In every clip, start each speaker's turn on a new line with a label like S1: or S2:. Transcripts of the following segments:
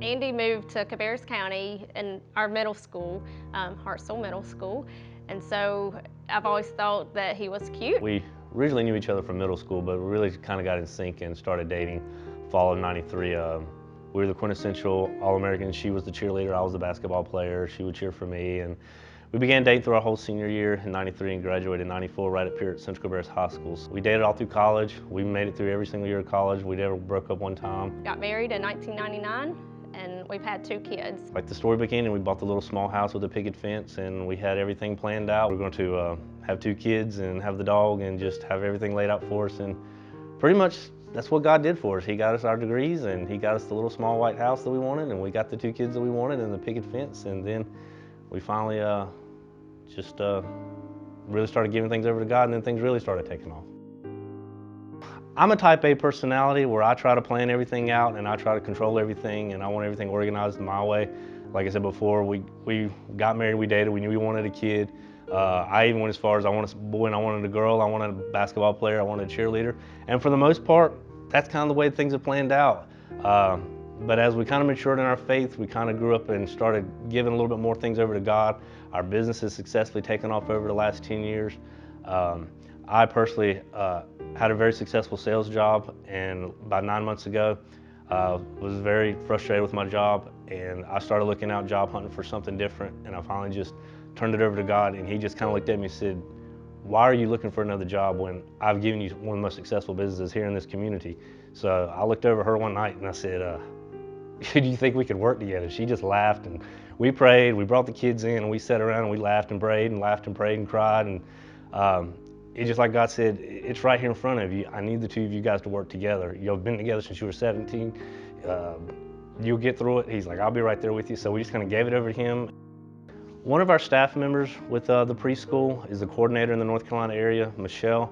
S1: Andy moved to Cabarrus County in our middle school, Hartselle Middle School, and so I've always thought that he was cute.
S2: We originally knew each other from middle school, but we really kind of got in sync and started dating fall of '93. We were the quintessential All-American. She was the cheerleader, I was the basketball player. She would cheer for me, and we began dating through our whole senior year in '93 and graduated in '94 right up here at Central Cabarrus High School. We dated all through college. We made it through every single year of college. We never broke up one time.
S1: Got married in 1999, and we've had 2 kids.
S2: Like the story began, and we bought the little small house with a picket fence, and we had everything planned out. We were going to have 2 kids and have the dog and just have everything laid out for us, and pretty much that's what God did for us. He got us our degrees, and He got us the little small white house that we wanted, and we got the 2 kids that we wanted and the picket fence, and then we finally just really started giving things over to God, and then things really started taking off. I'm a type A personality where I try to plan everything out and I try to control everything, and I want everything organized my way. Like I said before, we got married, we dated, we knew we wanted a kid. I even went as far as I wanted a boy and I wanted a girl, I wanted a basketball player, I wanted a cheerleader. And for the most part, that's kind of the way things have planned out. But as we kind of matured in our faith, we kind of grew up and started giving a little bit more things over to God. Our business has successfully taken off over the last 10 years. I personally had a very successful sales job, and about 9 months ago, was very frustrated with my job, and I started looking out job hunting for something different, and I finally just turned it over to God, and He just kind of looked at me and said, "Why are you looking for another job when I've given you one of the most successful businesses here in this community?" So I looked over her one night and I said, "Do you think we could work together?" She just laughed, and we prayed. We brought the kids in, and we sat around and we laughed and prayed and laughed and prayed and cried. And it's just like God said, "It's right here in front of you. I need the 2 of you guys to work together. You've been together since you were 17. You'll get through it." He's like, "I'll be right there with you." So we just kind of gave it over to Him. One of our staff members with the preschool is the coordinator in the North Carolina area, Michelle.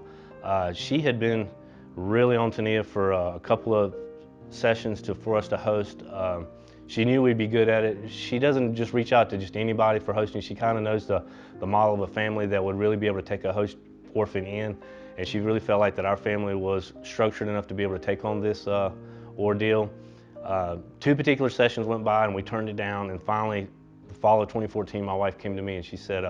S2: She had been really on Teniah for a couple of sessions for us to host. She knew we'd be good at it. She doesn't just reach out to just anybody for hosting. She kind of knows the model of a family that would really be able to take a host orphan in, and she really felt like that our family was structured enough to be able to take on this ordeal. 2 particular sessions went by and we turned it down, and finally, the fall of 2014, my wife came to me and she said,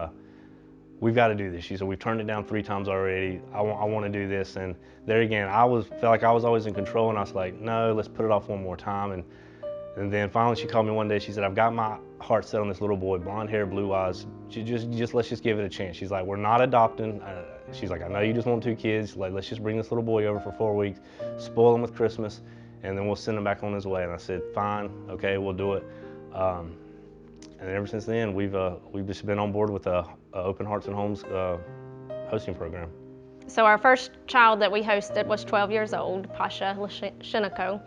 S2: "We've got to do this." She said, "We've turned it down 3 times already. I want to do this." And there again, felt like I was always in control, and I was like, "No, let's put it off one more time." And then finally she called me one day. She said, "I've got my heart set on this little boy, blonde hair, blue eyes. Let's just give it a chance." She's like, "We're not adopting." She's like, "I know you just want 2 kids. Like, let's just bring this little boy over for 4 weeks, spoil him with Christmas, and then we'll send him back on his way." And I said, "Fine, okay, we'll do it." And ever since then, we've just been on board with a Open Hearts and Homes hosting program.
S1: So our first child that we hosted was 12 years old, Pasha Shinako.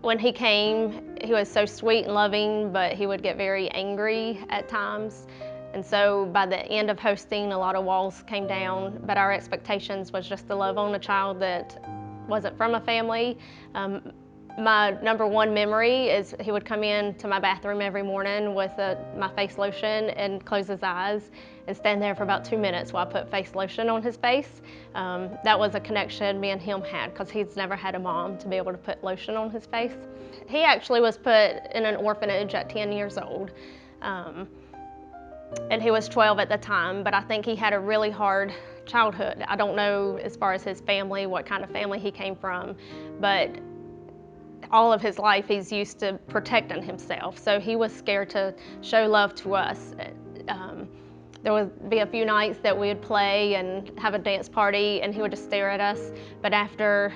S1: When he came, he was so sweet and loving, but he would get very angry at times. And so by the end of hosting, a lot of walls came down, but our expectations was just to love on a child that wasn't from a family. My number 1 memory is he would come into my bathroom every morning with my face lotion and close his eyes and stand there for about 2 minutes while I put face lotion on his face. That was a connection me and him had, because he's never had a mom to be able to put lotion on his face. He actually was put in an orphanage at 10 years old. And he was 12 at the time, but I think he had a really hard childhood. I don't know as far as his family, what kind of family he came from, but all of his life he's used to protecting himself, so he was scared to show love to us. There would be a few nights that we would play and have a dance party, and he would just stare at us, but after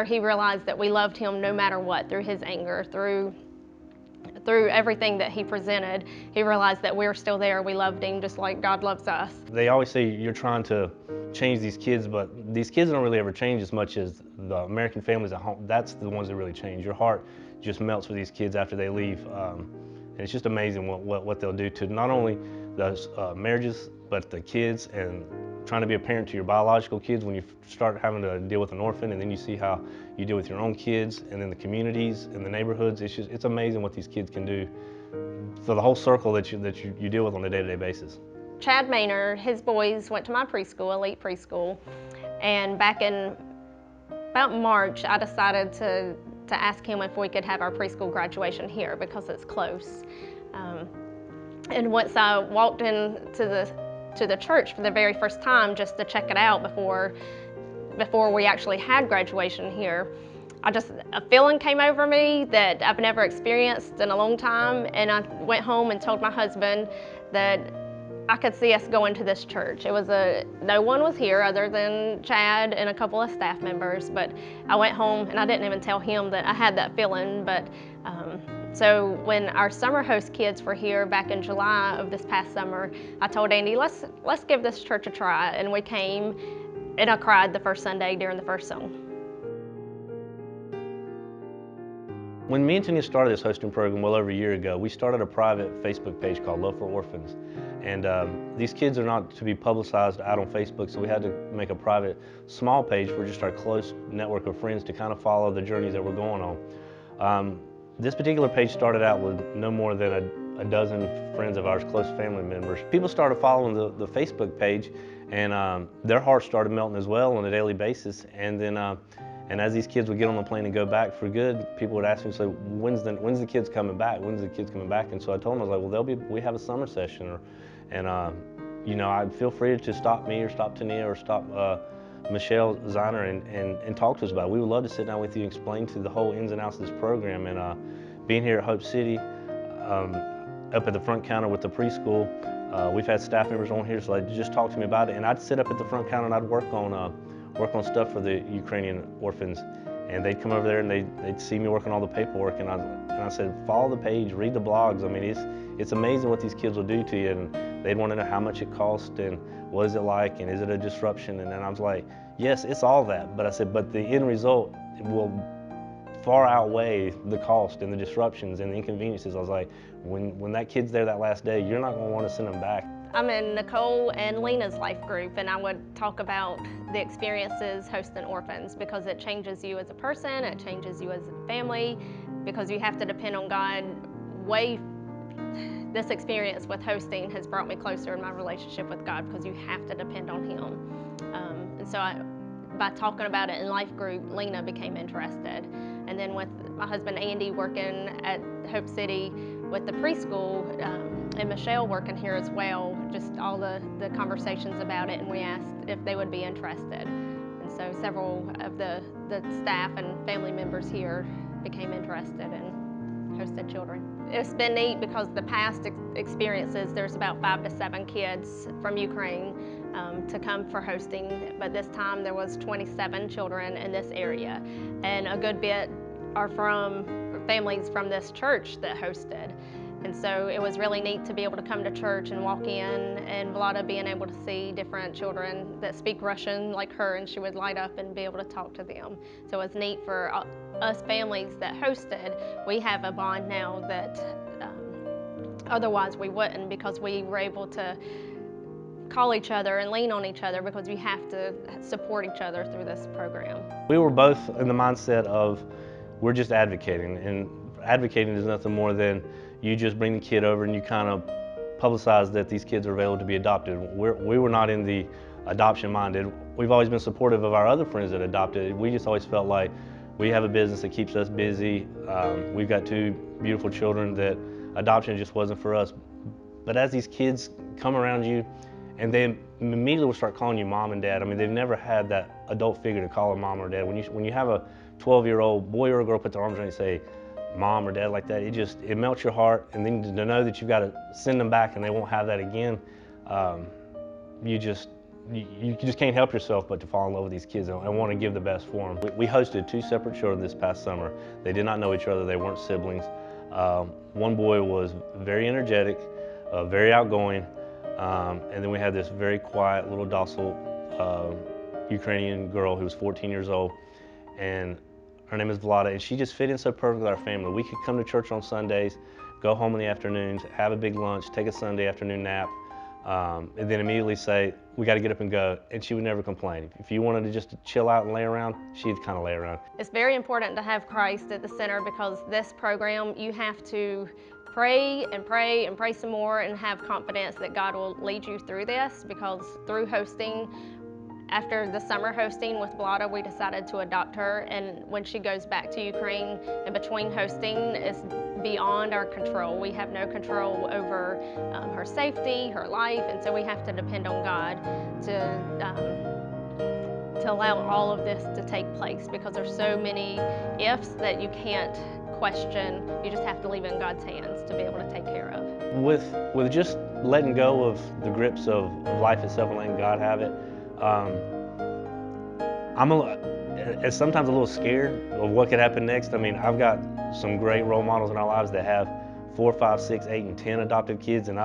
S1: he realized that we loved him no matter what, through his anger, through everything that he presented, he realized that we were still there. We loved him just like God loves us.
S2: They always say you're trying to change these kids, but these kids don't really ever change as much as the American families at home. That's the ones that really change. Your heart just melts for these kids after they leave. And it's just amazing what they'll do to not only those marriages, but the kids, and trying to be a parent to your biological kids when you start having to deal with an orphan, and then you see how you deal with your own kids, and then the communities and the neighborhoods. It's amazing what these kids can do for the whole circle that you deal with on a day-to-day basis.
S1: Chad Maynard, his boys went to my preschool, Elite Preschool, and back in about March, I decided to to ask him if we could have our preschool graduation here because it's close. And once I walked into the church for the very first time just to check it out before we actually had graduation here, a feeling came over me that I've never experienced in a long time, and I went home and told my husband that I could see us going to this church. No one was here other than Chad and a couple of staff members, but I went home and I didn't even tell him that I had that feeling. But so when our summer host kids were here back in July of this past summer, I told Andy, let's give this church a try, and we came, and I cried the first Sunday during the first song.
S2: When me and Teniah started this hosting program well over a year ago, we started a private Facebook page called Love for Orphans. And these kids are not to be publicized out on Facebook, so we had to make a private, small page for just our close network of friends to kind of follow the journeys that we're going on. This particular page started out with no more than a dozen friends of ours, close family members. People started following the Facebook page, and their hearts started melting as well on a daily basis. And then, and as these kids would get on the plane and go back for good, people would ask me, so when's the kids coming back? When's the kids coming back? And so I told them, I was like, well, we have a summer session, you know, I'd feel free to stop me or stop Teniah or stop Michelle Ziner and talk to us about it. We would love to sit down with you and explain to you the whole ins and outs of this program. And being here at Hope City, up at the front counter with the preschool, we've had staff members on here, so they'd just talk to me about it. And I'd sit up at the front counter and I'd work on stuff for the Ukrainian orphans. And they'd come over there and they'd see me working all the paperwork, and I said, follow the page, read the blogs. I mean, it's amazing what these kids will do to you, and they'd want to know how much it costs and what is it like and is it a disruption. And then I was like, yes, it's all that. But I said, but the end result will far outweigh the cost and the disruptions and the inconveniences. I was like, when that kid's there that last day, you're not going to want to send them back.
S1: I'm in Nicole and Lena's life group, and I would talk about the experiences hosting orphans because it changes you as a person, it changes you as a family, because you have to depend on God. This experience with hosting has brought me closer in my relationship with God because you have to depend on Him. And so by talking about it in life group, Lena became interested. And then with my husband Andy working at Hope City with the preschool, and Michelle working here as well, just all the conversations about it, and we asked if they would be interested. And so several of the staff and family members here became interested and hosted children. It's been neat because the past experiences, there's about 5 to 7 kids from Ukraine to come for hosting, but this time there was 27 children in this area, and a good bit are from families from this church that hosted. And so it was really neat to be able to come to church and walk in, and Vlada being able to see different children that speak Russian like her, and she would light up and be able to talk to them. So it was neat for us families that hosted. We have a bond now that otherwise we wouldn't, because we were able to call each other and lean on each other because we have to support each other through this program.
S2: We were both in the mindset of we're just advocating, and advocating is nothing more than you just bring the kid over and you kind of publicize that these kids are available to be adopted. We were not in the adoption minded. We've always been supportive of our other friends that adopted. We just always felt like we have a business that keeps us busy. We've got 2 beautiful children that adoption just wasn't for us. But as these kids come around you and they immediately will start calling you mom and dad. I mean, they've never had that adult figure to call them mom or dad. When you have a 12-year-old boy or a girl put their arms around you and say mom or dad like that, it melts your heart. And then to know that you've got to send them back and they won't have that again, you just can't help yourself but to fall in love with these kids and want to give the best for them. We hosted 2 separate children this past summer. They did not know each other. They weren't siblings. One boy was very energetic, very outgoing, and then we had this very quiet, little docile Ukrainian girl who was 14 years old, and her name is Vlada, and she just fit in so perfectly with our family. We could come to church on Sundays, go home in the afternoons, have a big lunch, take a Sunday afternoon nap, and then immediately say, we got to get up and go, and she would never complain. If you wanted to just chill out and lay around, she'd kind of lay around.
S1: It's very important to have Christ at the center, because this program, you have to pray and pray and pray some more and have confidence that God will lead you through this, because through hosting, After the summer hosting with Blada, we decided to adopt her, and when she goes back to Ukraine, in between hosting is beyond our control. We have no control over her safety, her life, and so we have to depend on God to allow all of this to take place, because there's so many ifs that you can't question. You just have to leave it in God's hands to be able to take care of.
S2: With just letting go of the grips of life itself and letting God have it, it's sometimes a little scared of what could happen next. I mean, I've got some great role models in our lives that have 4, 5, 6, 8, and 10 adopted kids, and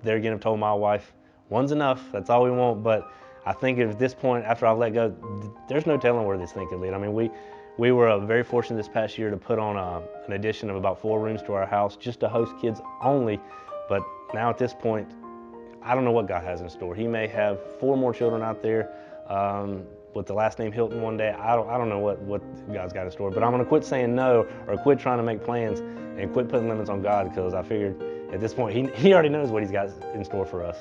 S2: there again have told my wife, one's enough, that's all we want. But I think at this point, after I've let go, there's no telling where this thing could lead. I mean, we were very fortunate this past year to put on an addition of about 4 rooms to our house just to host kids only. But now at this point, I don't know what God has in store. He may have 4 more children out there with the last name Hilton one day. I don't know what God's got in store. But I'm going to quit saying no, or quit trying to make plans, and quit putting limits on God, because I figured at this point he already knows what He's got in store for us.